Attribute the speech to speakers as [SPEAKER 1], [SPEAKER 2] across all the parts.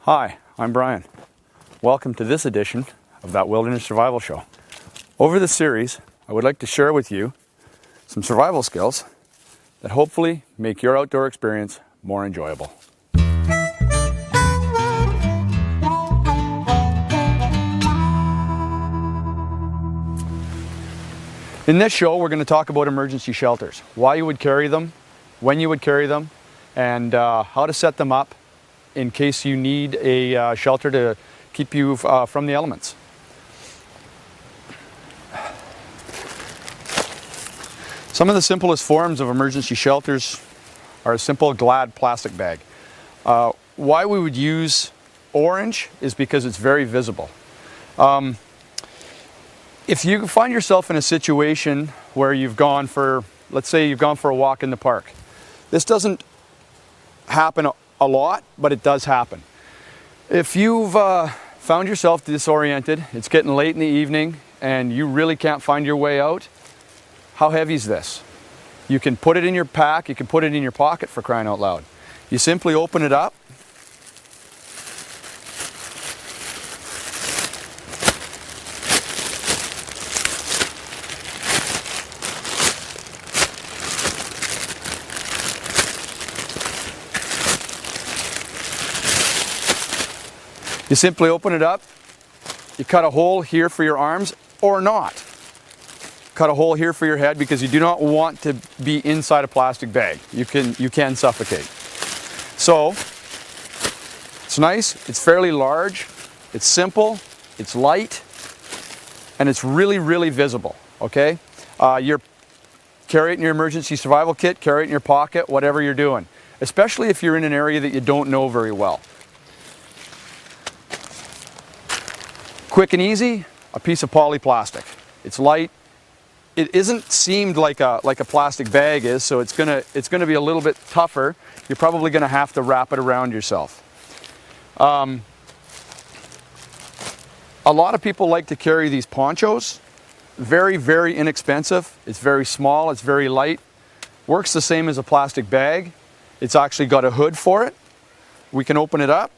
[SPEAKER 1] Hi, I'm Brian. Welcome to this edition of That Wilderness Survival Show. Over this series, I would like to share with you some survival skills that hopefully make your outdoor experience more enjoyable. In this show, we're going to talk about emergency shelters, why you would carry them, when you would carry them, and how to set them up in case you need a shelter to keep you from the elements. Some of the simplest forms of emergency shelters are a simple Glad plastic bag. Why we would use orange is because it's very visible. If you find yourself in a situation where you've gone for, let's say you've gone for a walk in the park. This doesn't happen a lot, but it does happen. If you've found yourself disoriented, it's getting late in the evening, and you really can't find your way out, how heavy is this? You can put it in your pack, you can put it in your pocket, for crying out loud. You simply open it up. You simply open it up, you cut a hole here for your arms, or not. Cut a hole here for your head because you do not want to be inside a plastic bag. You can suffocate. So, it's nice, it's fairly large, it's simple, it's light, and it's really, really visible, okay? Carry it in your emergency survival kit, carry it in your pocket, whatever you're doing. Especially if you're in an area that you don't know very well. Quick and easy, a piece of polyplastic. It's light. It isn't seamed like a plastic bag is, so it's gonna be a little bit tougher. You're probably gonna have to wrap it around yourself. A lot of people like to carry these ponchos. Very, very inexpensive. It's very small, it's very light. Works the same as a plastic bag. It's actually got a hood for it. We can open it up.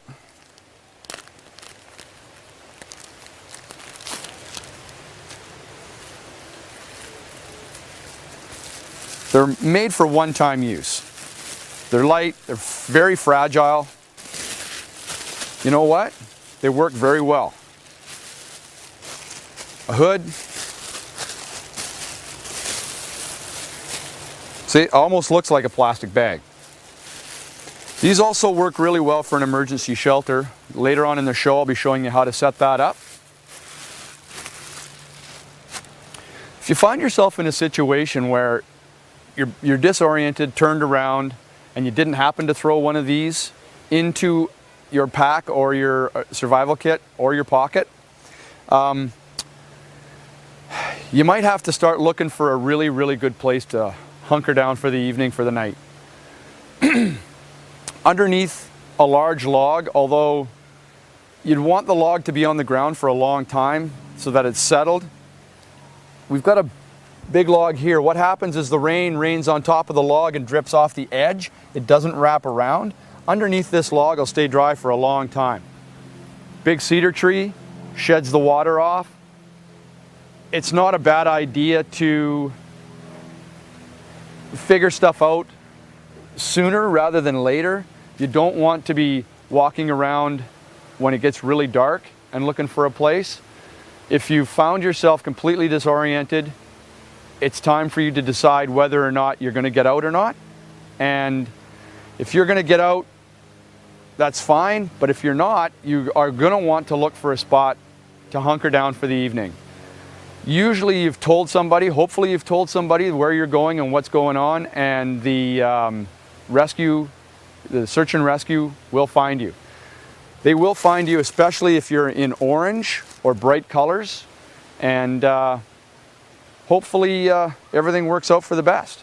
[SPEAKER 1] They're made for one-time use. They're light, they're very fragile. You know what? They work very well. A hood. See, it almost looks like a plastic bag. These also work really well for an emergency shelter. Later on in the show, I'll be showing you how to set that up. If you find yourself in a situation where you're disoriented, turned around, and you didn't happen to throw one of these into your pack or your survival kit or your pocket, you might have to start looking for a really, really good place to hunker down for the evening, for the night. Underneath a large log, although you'd want the log to be on the ground for a long time so that it's settled, we've got a big log here. What happens is the rain rains on top of the log and drips off the edge. It doesn't wrap around. Underneath this log will stay dry for a long time. Big cedar tree sheds the water off. It's not a bad idea to figure stuff out sooner rather than later. You don't want to be walking around when it gets really dark and looking for a place. If you found yourself completely disoriented, it's time for you to decide whether or not you're going to get out or not. And if you're going to get out, that's fine. But if you're not, you are going to want to look for a spot to hunker down for the evening. Usually you've told somebody, hopefully you've told somebody where you're going and what's going on, and the search and rescue will find you. They will find you, especially if you're in orange or bright colors. And hopefully everything works out for the best.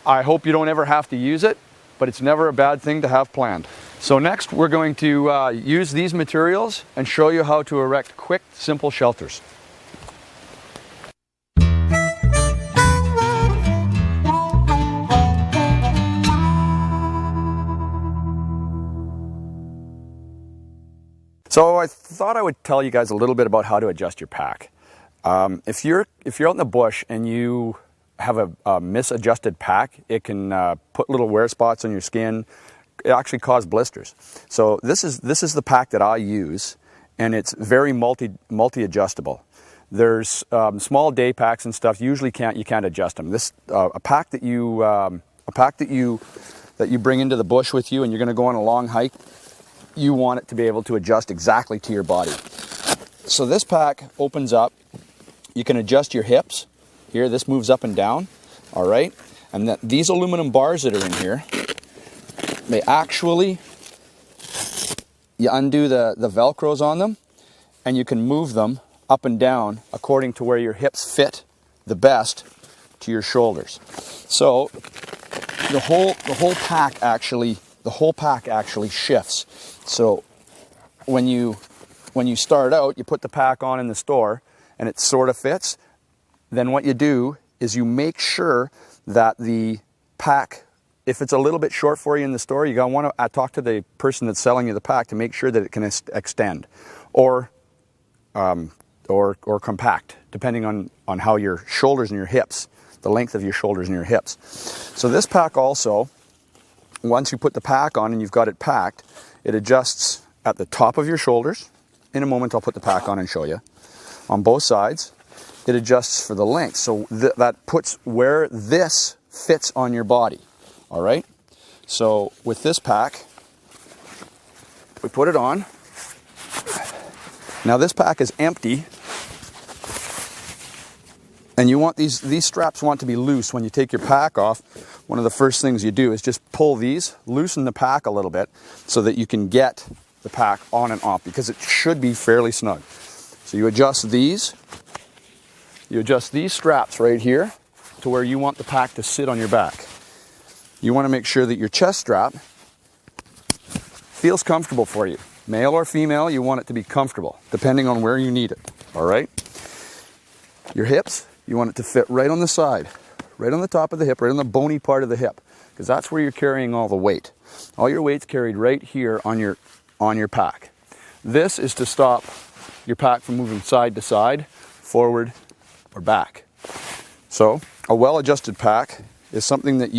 [SPEAKER 1] I hope you don't ever have to use it, but it's never a bad thing to have planned. So next we're going to use these materials and show you how to erect quick, simple shelters. So I thought I would tell you guys a little bit about how to adjust your pack. If you're out in the bush and you have a misadjusted pack, it can put little wear spots on your skin. It actually cause blisters. So this is the pack that I use, and it's very multi-adjustable. There's small day packs and stuff. Usually you can't adjust them. This a pack that you bring into the bush with you, and you're going to go on a long hike. You want it to be able to adjust exactly to your body. So this pack opens up. You can adjust your hips. Here, this moves up and down. All right, and these aluminum bars that are in here, they actually, you undo the Velcros on them, and you can move them up and down according to where your hips fit the best to your shoulders. So the whole pack actually shifts. So when you start out, you put the pack on in the store and it sort of fits. Then what you do is you make sure that the pack, if it's a little bit short for you in the store, you gotta want to talk to the person that's selling you the pack to make sure that it can extend or compact, depending on how your shoulders and your hips, the length of your shoulders and your hips. So this pack also, once you put the pack on and you've got it packed, it adjusts at the top of your shoulders. In a moment I'll put the pack on and show you. On both sides, it adjusts for the length. So that puts where this fits on your body. All right? So with this pack, we put it on. Now this pack is empty. And you want these straps want to be loose when you take your pack off. One of the first things you do is just pull these, loosen the pack a little bit so that you can get the pack on and off, because it should be fairly snug. So you adjust these straps right here to where you want the pack to sit on your back. You want to make sure that your chest strap feels comfortable for you. Male or female, you want it to be comfortable, depending on where you need it. All right? Your hips, you want it to fit right on the side, right on the top of the hip, right on the bony part of the hip, because that's where you're carrying all the weight. All your weight's carried right here on your pack. This is to stop your pack from moving side to side, forward or back. So a well-adjusted pack is something that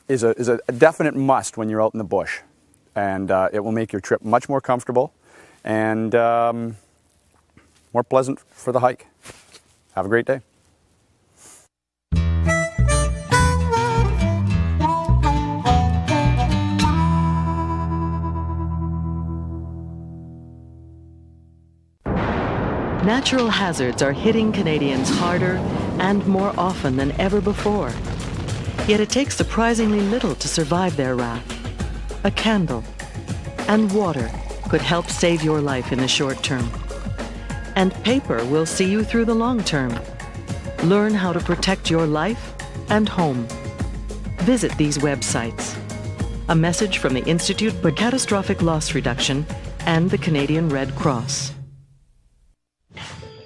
[SPEAKER 1] is a definite must when you're out in the bush, and it will make your trip much more comfortable and more pleasant for the hike. Have a great day.
[SPEAKER 2] Natural hazards are hitting Canadians harder and more often than ever before. Yet it takes surprisingly little to survive their wrath. A candle and water could help save your life in the short term. And paper will see you through the long term. Learn how to protect your life and home. Visit these websites. A message from the Institute for Catastrophic Loss Reduction and the Canadian Red Cross.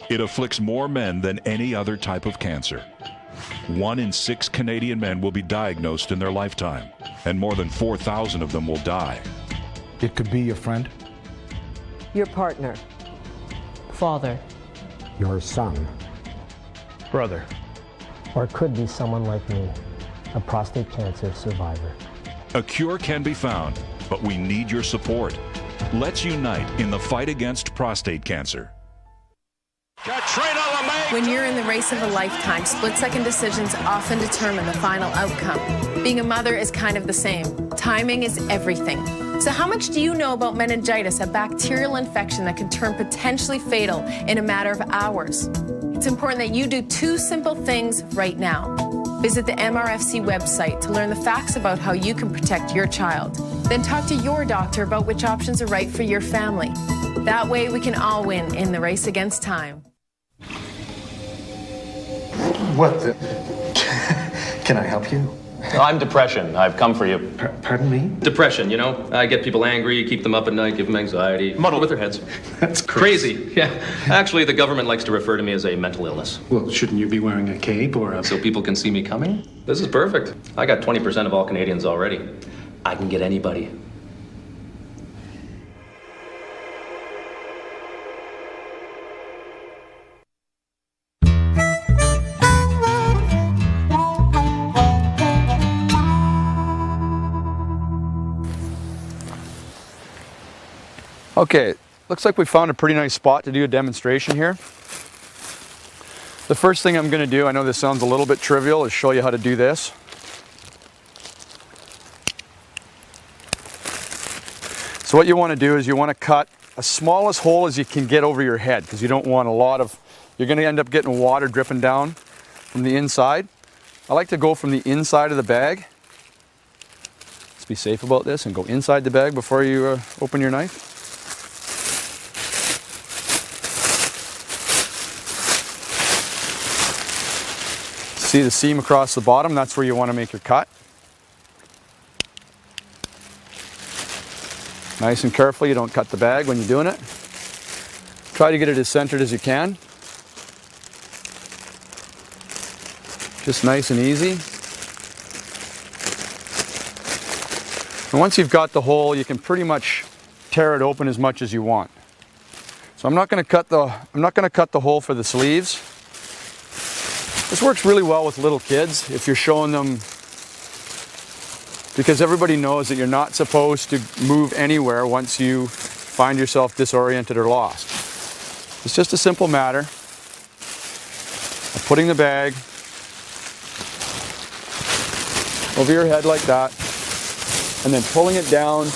[SPEAKER 3] It afflicts more men than any other type of cancer. 1 in 6 Canadian men will be diagnosed in their lifetime, and more than 4,000 of them will die.
[SPEAKER 4] It could be your friend,
[SPEAKER 5] your partner, father,
[SPEAKER 6] your son,
[SPEAKER 4] brother,
[SPEAKER 6] or it could be someone like me, a prostate cancer survivor.
[SPEAKER 3] A cure can be found, but we need your support. Let's unite in the fight against prostate cancer.
[SPEAKER 7] When you're in the race of a lifetime, split-second decisions often determine the final outcome. Being a mother is kind of the same. Timing is everything. So how much do you know about meningitis, a bacterial infection that can turn potentially fatal in a matter of hours? It's important that you do 2 simple things right now. Visit the MRFC website to learn the facts about how you can protect your child. Then talk to your doctor about which options are right for your family. That way we can all win in the race against time.
[SPEAKER 8] What the? Can I help you?
[SPEAKER 9] I'm depression. I've come for you.
[SPEAKER 8] Pardon me?
[SPEAKER 9] Depression, you know? I get people angry, keep them up at night, give them anxiety. Muddle with their heads.
[SPEAKER 8] That's
[SPEAKER 9] crazy. Yeah. Actually, the government likes to refer to me as a mental illness.
[SPEAKER 8] Well, shouldn't you be wearing a cape or a...
[SPEAKER 9] So people can see me coming? This is perfect. I got 20% of all Canadians already. I can get anybody.
[SPEAKER 1] Okay, looks like we found a pretty nice spot to do a demonstration here. The first thing I'm going to do, I know this sounds a little bit trivial, is show you how to do this. So what you want to do is you want to cut as smallest hole as you can get over your head, because you don't want a lot of, you're going to end up getting water dripping down from the inside. I like to go from the inside of the bag. Let's be safe about this and go inside the bag before you open your knife. See the seam across the bottom? That's where you want to make your cut. Nice and carefully, you don't cut the bag when you're doing it. Try to get it as centered as you can. Just nice and easy. And once you've got the hole, you can pretty much tear it open as much as you want. So I'm not going to cut the hole for the sleeves. This works really well with little kids if you're showing them, because everybody knows that you're not supposed to move anywhere once you find yourself disoriented or lost. It's just a simple matter of putting the bag over your head like that, and then pulling it down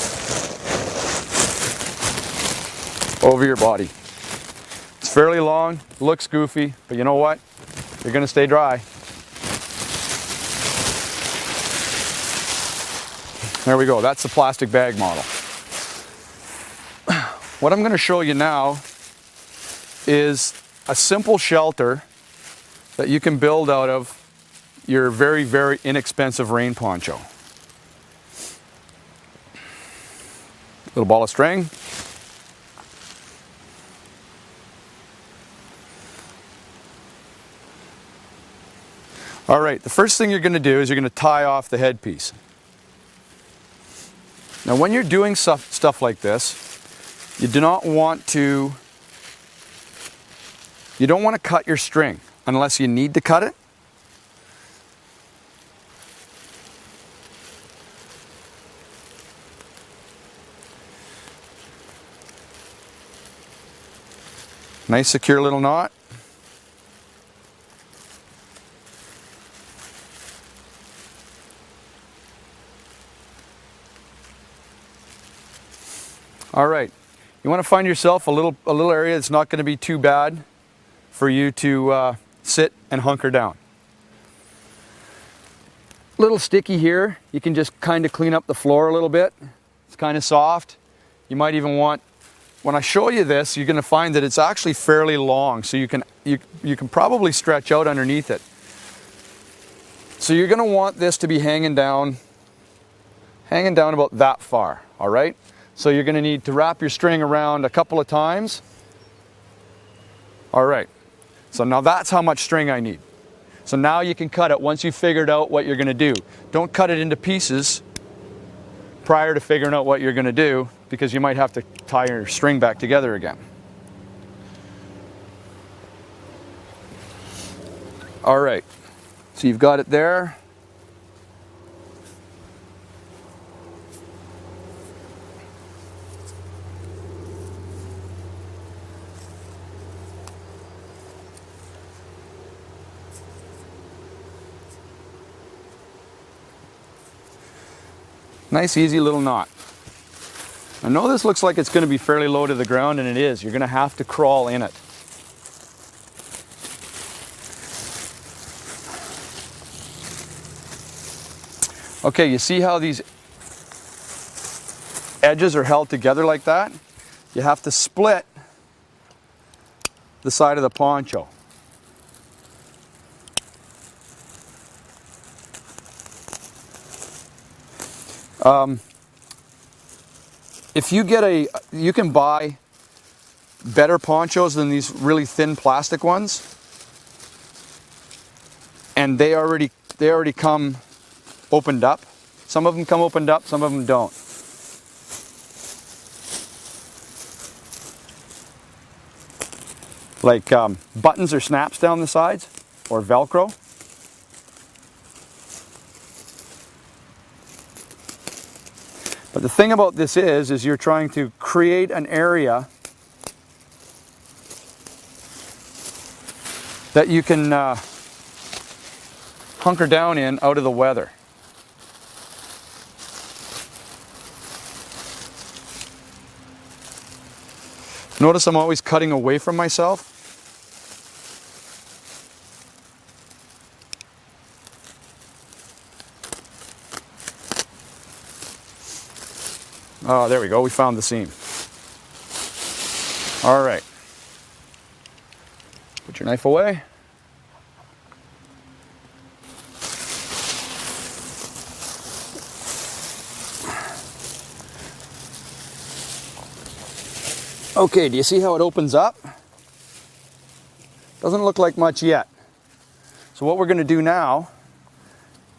[SPEAKER 1] over your body. It's fairly long, looks goofy, but you know what? You're going to stay dry. There we go, that's the plastic bag model. What I'm going to show you now is a simple shelter that you can build out of your very, very inexpensive rain poncho. Little ball of string. All right, the first thing you're going to do is you're going to tie off the headpiece. Now when you're doing stuff like this, you don't want to cut your string unless you need to cut it. Nice secure little knot. All right, you want to find yourself a little area that's not going to be too bad for you to sit and hunker down. A little sticky here. You can just kind of clean up the floor a little bit. It's kind of soft. You might even want, when I show you this, you're going to find that it's actually fairly long, so you can probably stretch out underneath it. So you're going to want this to be hanging down about that far, all right? So you're going to need to wrap your string around a couple of times. All right, so now that's how much string I need. So now you can cut it once you've figured out what you're going to do. Don't cut it into pieces prior to figuring out what you're going to do, because you might have to tie your string back together again. All right, so you've got it there. Nice easy little knot. I know this looks like it's going to be fairly low to the ground, and it is. You're going to have to crawl in it. Okay, you see how these edges are held together like that? You have to split the side of the poncho. If you get you can buy better ponchos than these really thin plastic ones, and they already come opened up. Some of them come opened up, some of them don't. Like buttons or snaps down the sides, or Velcro. But the thing about this is you're trying to create an area that you can hunker down in out of the weather. Notice I'm always cutting away from myself. Oh, there we go, we found the seam. All right. Put your knife away. Okay, do you see how it opens up? Doesn't look like much yet. So what we're going to do now,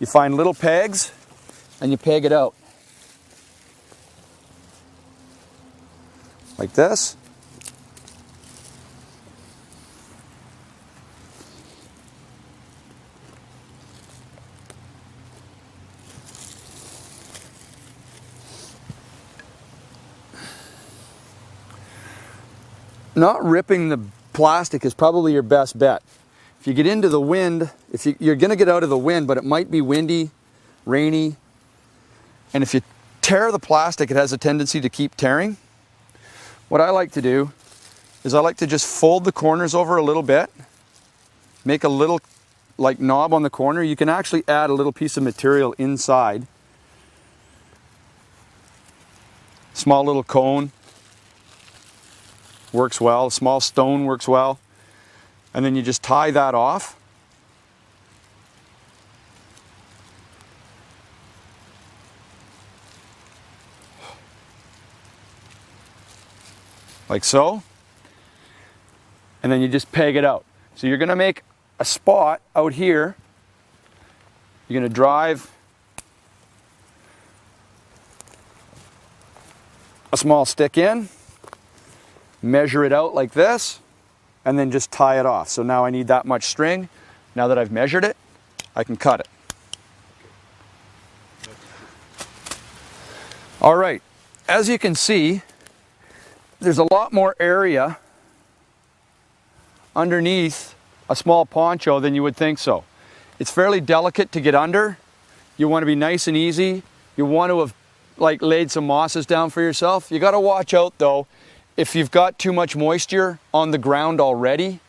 [SPEAKER 1] you find little pegs and you peg it out. Like this. Not ripping the plastic is probably your best bet. If you get into the wind, you're going to get out of the wind, but it might be windy, rainy, and if you tear the plastic, it has a tendency to keep tearing. What I like to do is I like to just fold the corners over a little bit, make a little like knob on the corner. You can actually add a little piece of material inside. Small little cone works well, a small stone works well. And then you just tie that off. Like so. And then you just peg it out. So you're going to make a spot out here. You're going to drive a small stick in, measure it out like this, and then just tie it off. So now I need that much string. Now that I've measured it, I can cut it. All right, as you can see, there's a lot more area underneath a small poncho than you would think so. It's fairly delicate to get under. You want to be nice and easy. You want to have like laid some mosses down for yourself. You got to watch out though. If you've got too much moisture on the ground already,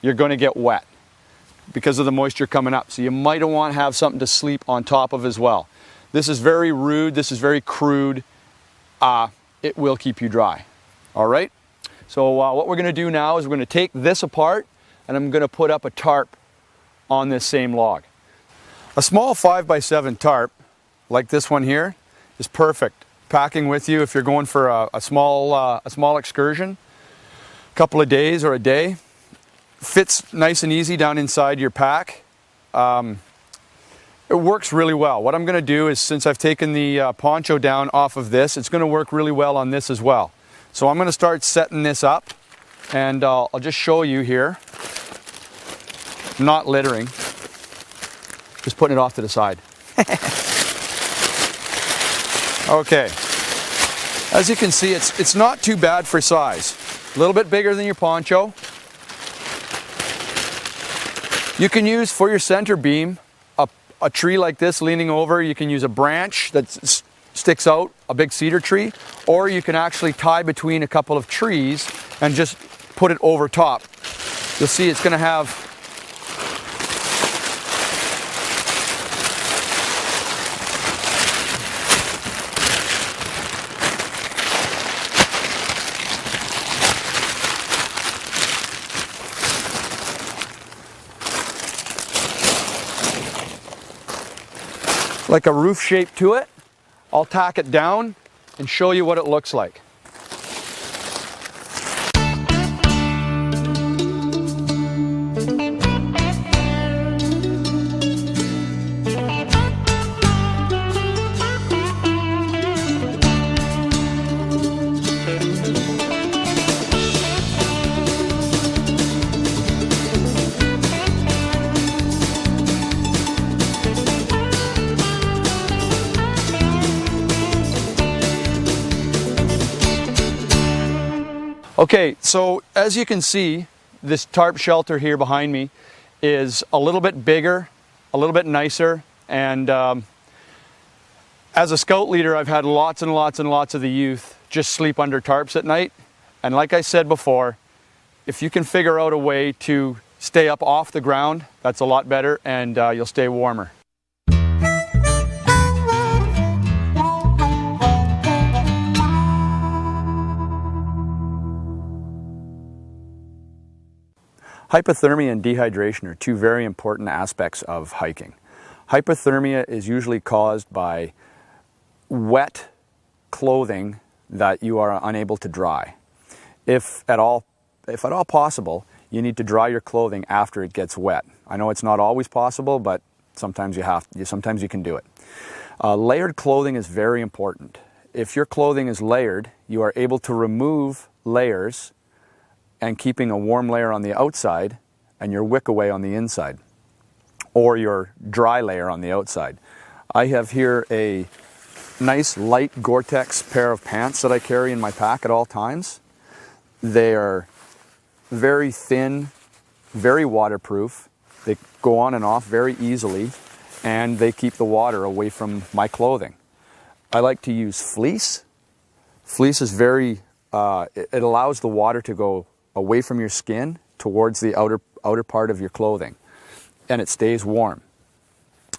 [SPEAKER 1] you're going to get wet because of the moisture coming up. So you might want to have something to sleep on top of as well. This is very rude. This is very crude. It will keep you dry. All right. So what we're going to do now is we're going to take this apart and I'm going to put up a tarp on this same log. A small 5x7 tarp like this one here is perfect. Packing with you if you're going for a small excursion, a couple of days or a day. Fits nice and easy down inside your pack. It works really well. What I'm going to do is, since I've taken the poncho down off of this, it's going to work really well on this as well. So I'm going to start setting this up, and I'll just show you here. Not littering, just putting it off to the side. Okay, as you can see, it's not too bad for size. A little bit bigger than your poncho. You can use for your center beam a tree like this leaning over. You can use a branch that sticks out, a big cedar tree, or you can actually tie between a couple of trees and just put it over top. You'll see it's going to have like a roof shape to it. I'll tack it down and show you what it looks like. Okay, so as you can see, this tarp shelter here behind me is a little bit bigger, a little bit nicer, and as a scout leader, I've had lots and lots and lots of the youth just sleep under tarps at night. And like I said before, if you can figure out a way to stay up off the ground, that's a lot better, and you'll stay warmer. Hypothermia and dehydration are two very important aspects of hiking. Hypothermia is usually caused by wet clothing that you are unable to dry. If at all possible, you need to dry your clothing after it gets wet. I know it's not always possible, but sometimes you can do it. Layered clothing is very important. If your clothing is layered, you are able to remove layers and keeping a warm layer on the outside and your wick away on the inside, or your dry layer on the outside. I have here a nice light Gore-Tex pair of pants that I carry in my pack at all times. They are very thin, very waterproof. They go on and off very easily, and they keep the water away from my clothing. I like to use fleece. Fleece is very, it allows the water to go away from your skin towards the outer part of your clothing, and it stays warm.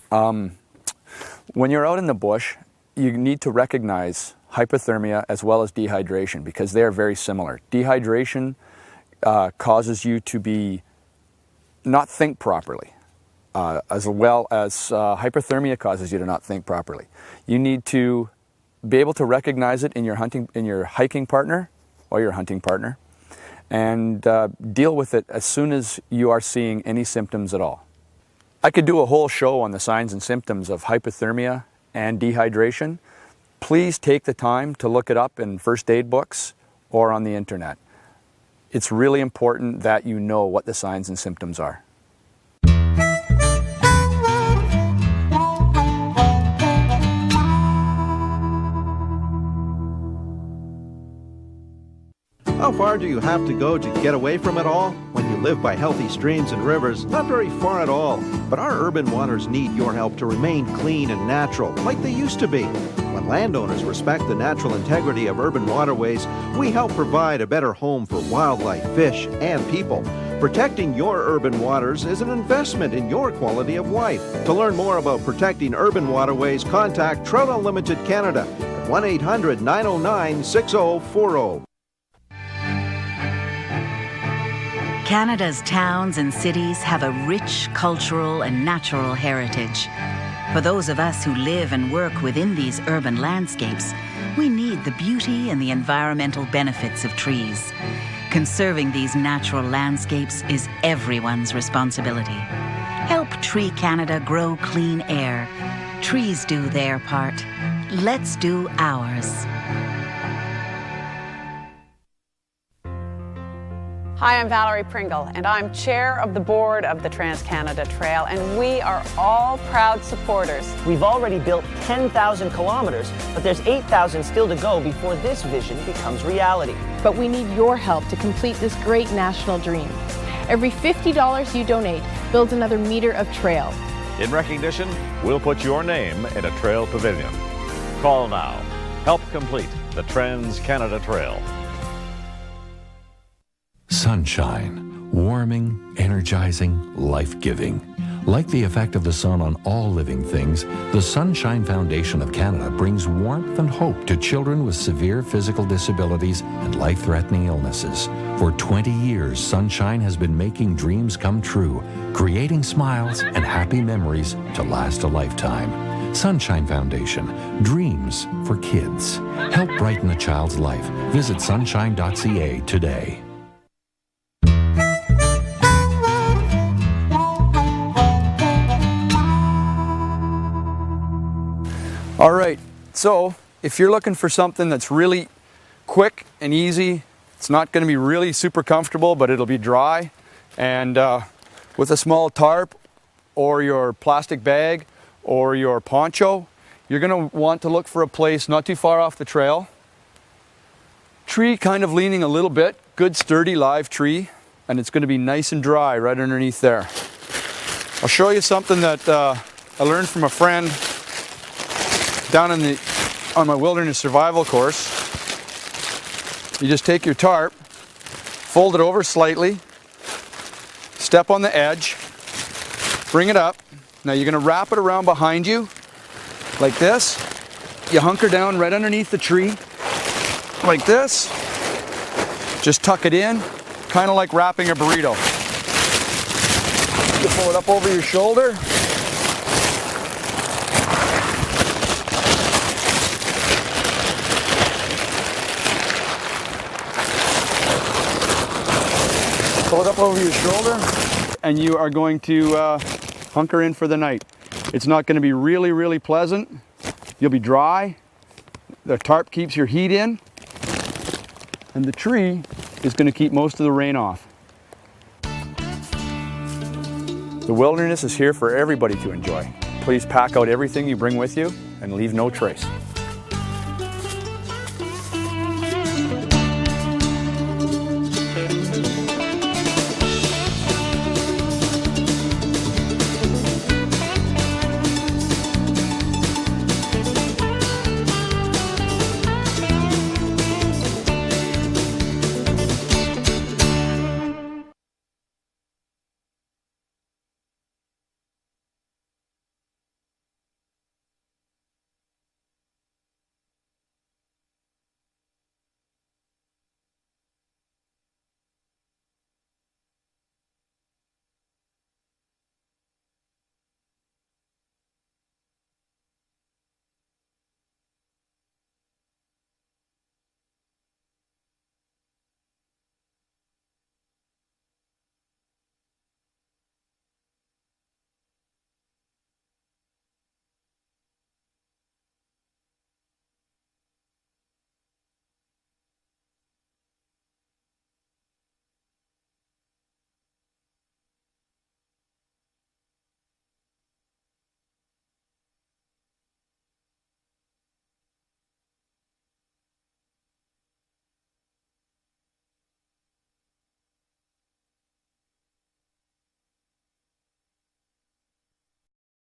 [SPEAKER 1] When you're out in the bush, you need to recognize hypothermia as well as dehydration because they are very similar. Dehydration causes you to not think properly, as well as hypothermia causes you to not think properly. You need to be able to recognize it in your hiking partner or your hunting partner, and deal with it as soon as you are seeing any symptoms at all. I could do a whole show on the signs and symptoms of hypothermia and dehydration. Please take the time to look it up in first aid books or on the internet. It's really important that you know what the signs and symptoms are.
[SPEAKER 10] How far do you have to go to get away from it all? When you live by healthy streams and rivers, not very far at all. But our urban waters need your help to remain clean and natural, like they used to be. When landowners respect the natural integrity of urban waterways, we help provide a better home for wildlife, fish, and people. Protecting your urban waters is an investment in your quality of life. To learn more about protecting urban waterways, contact Trout Unlimited Canada at 1-800-909-6040.
[SPEAKER 11] Canada's towns and cities have a rich cultural and natural heritage. For those of us who live and work within these urban landscapes, we need the beauty and the environmental benefits of trees. Conserving these natural landscapes is everyone's responsibility. Help Tree Canada grow clean air. Trees do their part. Let's do ours.
[SPEAKER 12] Hi, I'm Valerie Pringle, and I'm chair of the board of the Trans-Canada Trail, and we are all proud supporters.
[SPEAKER 13] We've already built 10,000 kilometers, but there's 8,000 still to go before this vision becomes reality.
[SPEAKER 14] But we need your help to complete this great national dream. Every $50 you donate builds another meter of trail.
[SPEAKER 15] In recognition, we'll put your name in a trail pavilion. Call now. Help complete the Trans-Canada Trail.
[SPEAKER 16] Sunshine, warming, energizing, life-giving. Like the effect of the sun on all living things, the Sunshine Foundation of Canada brings warmth and hope to children with severe physical disabilities and life-threatening illnesses. For 20 years, Sunshine has been making dreams come true, creating smiles and happy memories to last a lifetime. Sunshine Foundation, dreams for kids. Help brighten a child's life. Visit sunshine.ca today.
[SPEAKER 1] All right, so if you're looking for something that's really quick and easy, it's not going to be really super comfortable, but it'll be dry, and with a small tarp or your plastic bag or your poncho, you're going to want to look for a place not too far off the trail. Tree kind of leaning a little bit good sturdy live tree, and it's going to be nice and dry right underneath there. I'll show you something that I learned from a friend down on my wilderness survival course. You just take your tarp, fold it over slightly, step on the edge, bring it up. Now you're going to wrap it around behind you like this. You hunker down right underneath the tree like this. Just tuck it in, kind of like wrapping a burrito. You pull it up over your shoulder. Pull it up over your shoulder, and you are going to hunker in for the night. It's not going to be really, really pleasant. You'll be dry. The tarp keeps your heat in, and the tree is going to keep most of the rain off. The wilderness is here for everybody to enjoy. Please pack out everything you bring with you and leave no trace.